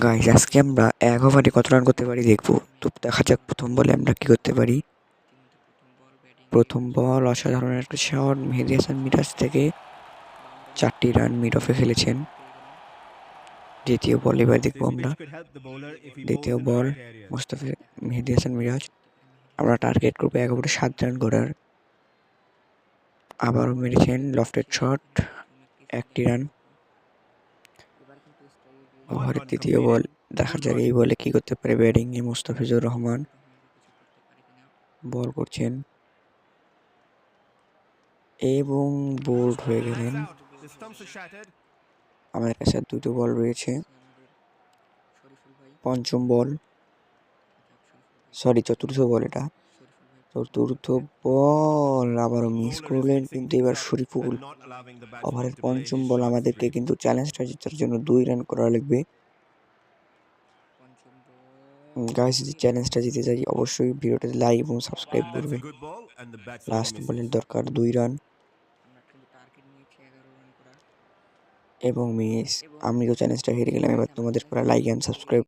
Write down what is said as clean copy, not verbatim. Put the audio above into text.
Guys আজকে আমরা এক ওভারে কত রান করতে পারি দেখবো। তো দেখা যাক প্রথম বলে আমরা কি করতে পারি। প্রথম বল অসাধারণ একটা শট, মেহেদী হাসান মিরাজ থেকে 4টি রান মিড অফে খেলেছেন। দ্বিতীয় বল এবার দেখবো আমরা। দ্বিতীয় বল মুস্তাফিজ মেহেদী হাসান মিরাজ, আমরা টার্গেট করবো 1 ওভারে 7 রান করার। আবারও মেরেছেন লফটেড শট, 1টি রান। ওভারের তৃতীয় বল, দেখা যাক এই বলে কি করতে পারে ব্যাটিং এ মুস্তাফিজুর রহমান। বল করছেন এবং বোল্ড হয়ে গেলেন। আমাদের কাছে আর 2টো বল রয়েছে। চতুর্থ বল, এটা চতুর্থ বল আবারও মিস করলেন, কিন্তু এবার শরীফুল। ওভারের পঞ্চম বল, আমাদেরকে কিন্তু চ্যালেঞ্জটা জেতার জন্য 2 রান করা লাগবে। গাইস যদি চ্যালেঞ্জটা জিতে যাই অবশ্যই ভিডিওটাতে লাইক এবং সাবস্ক্রাইব করবে। লাস্ট বলের দরকার 2 রান এবং মিস। আমি তো চ্যালেঞ্জটা হেরে গেলাম, এবার তোমাদের করা লাইক অ্যান্ড সাবস্ক্রাইব